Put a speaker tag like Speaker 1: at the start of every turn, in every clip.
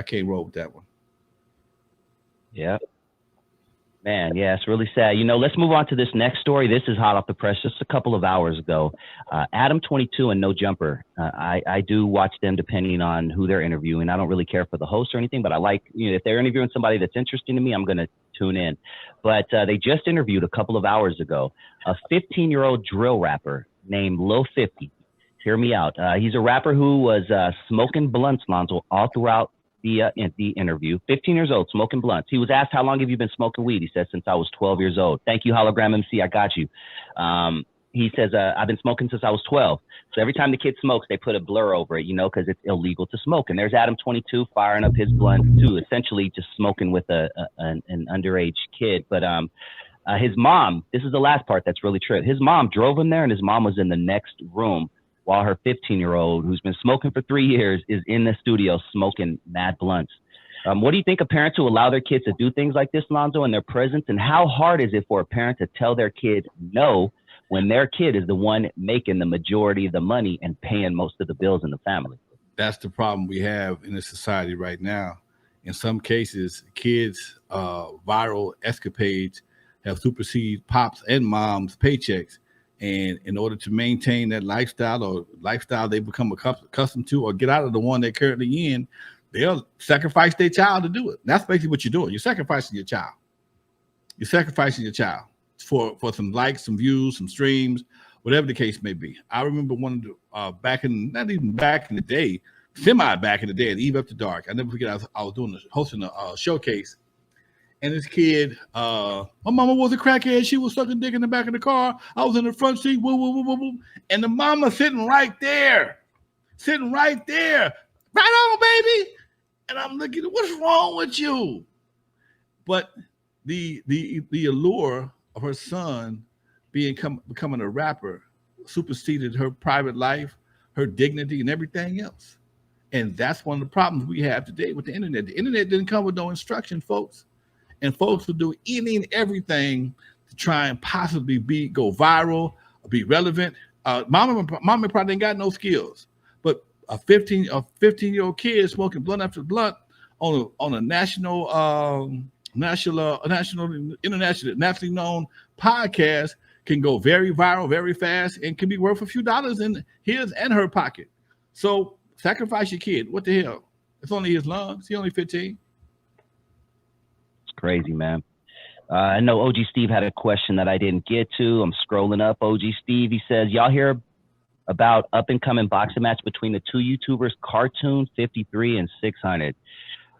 Speaker 1: I can't roll with that one.
Speaker 2: Yeah. Man, yeah, it's really sad. You know, let's move on to this next story. This is hot off the press just a couple of hours ago. Adam 22 and No Jumper. I do watch them depending on who they're interviewing. I don't really care for the host or anything, but I like, you know, if they're interviewing somebody that's interesting to me, I'm going to tune in. But they just interviewed a couple of hours ago a 15-year-old drill rapper named Lil 50. Hear me out. He's a rapper who was smoking blunts, Lonzo, all throughout the interview. 15 years old, smoking blunts. He was asked, how long have you been smoking weed? He said, since I was 12 years old. Thank you, Hologram MC. I got you. He says, I've been smoking since I was 12. So every time the kid smokes, they put a blur over it, you know, because it's illegal to smoke. And there's Adam 22 firing up his blunt too, essentially just smoking with an underage kid. But his mom, this is the last part that's really true. His mom drove him there, and his mom was in the next room, while her 15-year-old, who's been smoking for 3 years, is in the studio smoking mad blunts. What do you think of parents who allow their kids to do things like this, Lonzo, in their presence? And how hard is it for a parent to tell their kid no when their kid is the one making the majority of the money and paying most of the bills in the family?
Speaker 1: That's the problem we have in the society right now. In some cases, kids' viral escapades have superseded pops and moms' paychecks. And in order to maintain that lifestyle they become accustomed to or get out of the one they're currently in, they'll sacrifice their child to do it. That's basically what you're doing. You're sacrificing your child. You're sacrificing your child for some likes, some views, some streams, whatever the case may be. I remember one of the, not even back in the day, semi back in the day at Eve After Dark. I never forget, I was hosting a showcase. And this kid, my mama was a crackhead. She was sucking dick in the back of the car. I was in the front seat. Woo, woo, woo, woo, woo. And the mama sitting right there. Right on, baby. And I'm looking, what's wrong with you? But the allure of her son becoming a rapper superseded her private life, her dignity, and everything else. And that's one of the problems we have today with the internet. The internet didn't come with no instruction, folks. And folks will do any and everything to try and possibly go viral, be relevant. Mama probably ain't got no skills, but a 15-year-old kid smoking blunt after blunt on a nationally known podcast can go very viral, very fast, and can be worth a few dollars in his and her pocket. So sacrifice your kid. What the hell? It's only his lungs. He's only 15.
Speaker 2: Crazy, man. I know OG Steve had a question that I didn't get to. I'm scrolling up. OG Steve, he says, y'all hear about up and coming boxing match between the two YouTubers, Cartoon 53 and 600?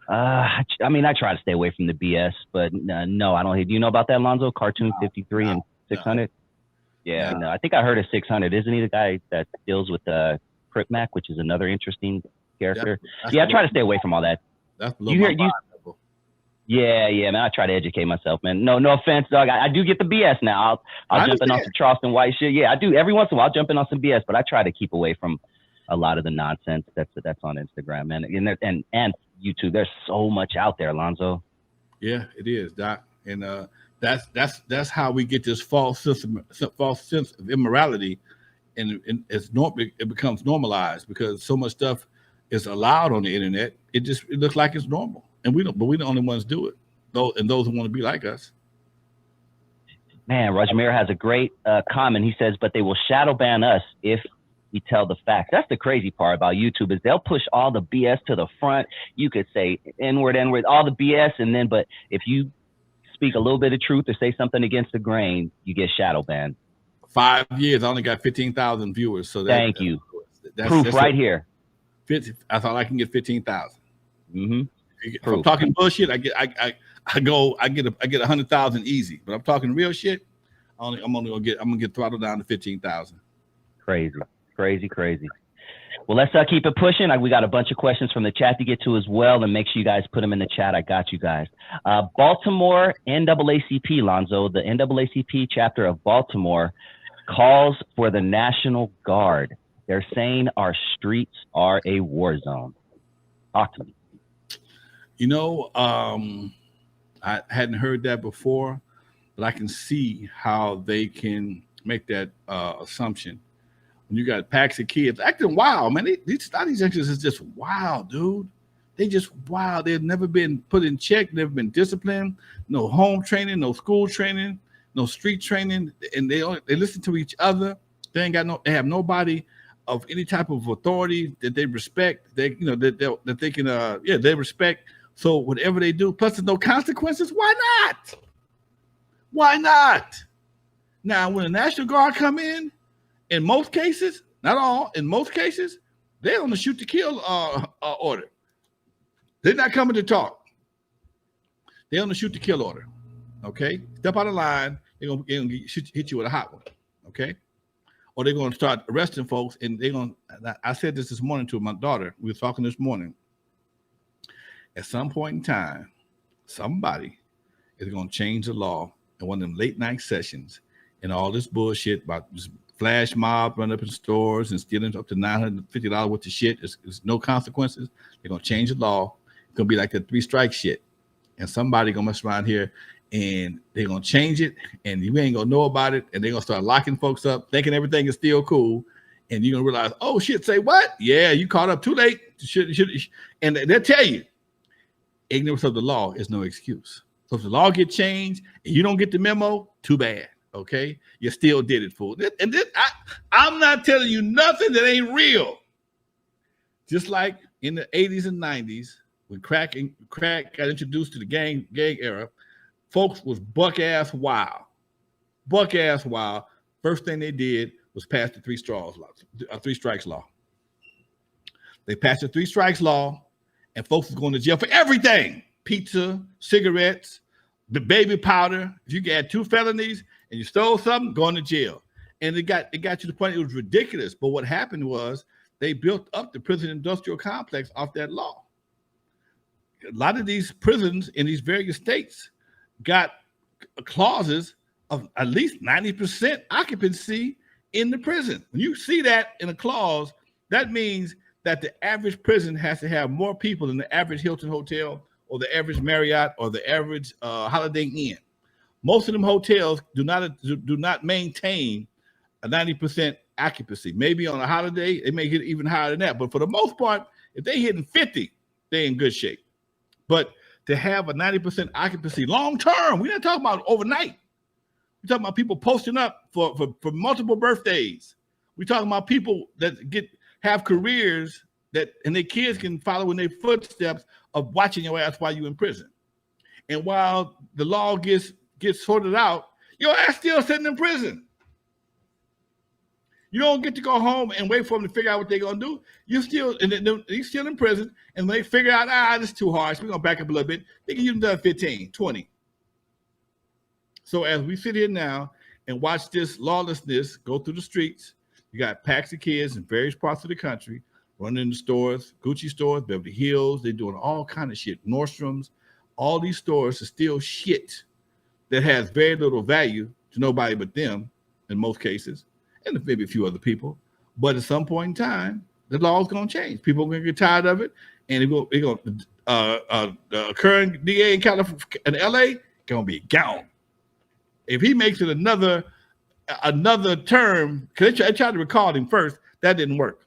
Speaker 2: I mean, I try to stay away from the BS, but no, I don't. Do you know about that, Lonzo? Cartoon 53 and 600? Yeah, no, I think I heard of 600. Isn't he the guy that deals with Crip Mac, which is another interesting character? Yeah, I try to stay away from all that.
Speaker 1: That's
Speaker 2: Yeah, man. I try to educate myself, man. No offense, dog. I do get the BS now. I'll jump in on some Charleston White shit. Yeah, I do. Every once in a while, I'll jump in on some BS, but I try to keep away from a lot of the nonsense that's on Instagram, man, and YouTube. There's so much out there, Lonzo.
Speaker 1: Yeah, it is, Doc. And that's how we get this false sense of immorality, and it becomes normalized because so much stuff is allowed on the internet. It looks like it's normal. And we're the only ones do it, those who want to be like us.
Speaker 2: Man, Rajmir has a great comment. He says, but they will shadow ban us if we tell the facts. That's the crazy part about YouTube is they'll push all the BS to the front. You could say N-word, all the BS. But if you speak a little bit of truth or say something against the grain, you get shadow banned.
Speaker 1: 5 years, I only got 15,000 viewers. So
Speaker 2: thank you. Proof right here.
Speaker 1: 50, that's all I can get 15,000.
Speaker 2: Mm-hmm.
Speaker 1: If I'm talking bullshit, I get 100,000 easy. But I'm talking real shit, I'm gonna get throttled down to 15,000.
Speaker 2: Crazy. Well, let's keep it pushing. We got a bunch of questions from the chat to get to as well, and make sure you guys put them in the chat. I got you guys. Baltimore NAACP, Lonzo, the NAACP chapter of Baltimore calls for the National Guard. They're saying our streets are a war zone. Talk to me.
Speaker 1: You know, I hadn't heard that before, but I can see how they can make that assumption. When you got packs of kids acting wild, man, these youngsters is just wild, dude. They just wow, they've never been put in check, never been disciplined, no home training, no school training, no street training, and they listen to each other. They have nobody of any type of authority that they respect. That they can they respect. So whatever they do, plus there's no consequences. Why not? Why not? Now when the National Guard come in most cases, not all, in most cases, they're on the shoot to kill order. They're not coming to talk. They're on the shoot to kill order. Okay, step out of line. They're gonna hit you with a hot one. Okay, or they're gonna start arresting folks, and they're gonna. I said this morning to my daughter. We were talking this morning. At some point in time, somebody is gonna change the law in one of them late night sessions, and all this bullshit about this flash mob running up in stores and stealing up to $950 worth of shit. There's no consequences. They're gonna change the law. It's gonna be like the 3 strike shit, and somebody gonna mess around here, and they're gonna change it, and you ain't gonna know about it, and they're gonna start locking folks up, thinking everything is still cool, and you're gonna realize, oh shit, say what? Yeah, you caught up too late. And they'll tell you, ignorance of the law is no excuse. So if the law get changed and you don't get the memo, too bad. Okay, you still did it, fool. And I'm not telling you nothing that ain't real. Just like in the 80s and 90s. When crack got introduced to the gang era, folks was buck ass wild. First thing they did was pass the 3 strikes law. They passed the 3 strikes law, and folks was going to jail for everything: pizza, cigarettes, the baby powder. If you had 2 felonies and you stole something, going to jail. And it got to the point it was ridiculous. But what happened was they built up the prison industrial complex off that law. A lot of these prisons in these various states got clauses of at least 90% occupancy in the prison. When you see that in a clause, that means that the average prison has to have more people than the average Hilton hotel or the average Marriott or the average Holiday Inn. Most of them hotels do not maintain a 90% occupancy. Maybe on a holiday, they may get even higher than that. But for the most part, if they're hitting 50, they're in good shape. But to have a 90% occupancy long term, we're not talking about overnight. We're talking about people posting up for multiple birthdays. We're talking about people that have careers and their kids can follow in their footsteps of watching your ass while you're in prison. And while the law gets sorted out, your ass still sitting in prison. You don't get to go home and wait for them to figure out what they're gonna do. You're still in prison, and when they figure out, this is too harsh, we're gonna back up a little bit. They can use another 15, 20. So as we sit here now and watch this lawlessness go through the streets, you got packs of kids in various parts of the country running in the stores, Gucci stores, Beverly Hills. They're doing all kind of shit. Nordstrom's, all these stores are still shit that has very little value to nobody but them in most cases, and maybe a few other people. But at some point in time, the law's going to change. People are going to get tired of it, and the current DA in California, in LA, going to be gone. If he makes it another term, because they tried to recall him first, that didn't work.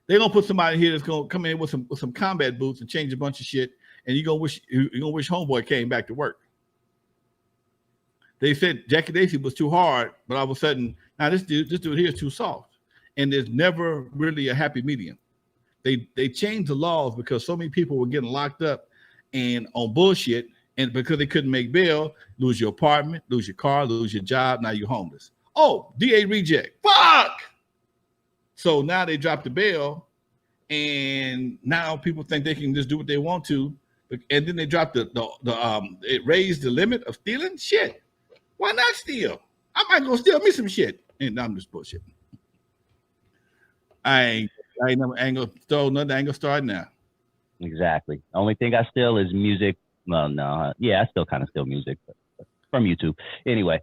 Speaker 1: They're going to put somebody here that's going to come in with some combat boots and change a bunch of shit, and you're going to wish homeboy came back to work. They said Jackie Dacey was too hard, but all of a sudden, now this dude here is too soft. And there's never really a happy medium. They changed the laws because so many people were getting locked up and on bullshit, and because they couldn't make bail, lose your apartment, lose your car, lose your job, now you're homeless. Oh, DA reject. Fuck! So now they dropped the bail, and now people think they can just do what they want to, and then they dropped it raised the limit of stealing shit. Why not steal? I might go steal me some shit. And I'm just bullshitting. I ain't gonna steal nothing. I ain't gonna start now.
Speaker 2: Exactly. The only thing I steal is music. Well, no. Yeah, I still kind of steal music but from YouTube. Anyway.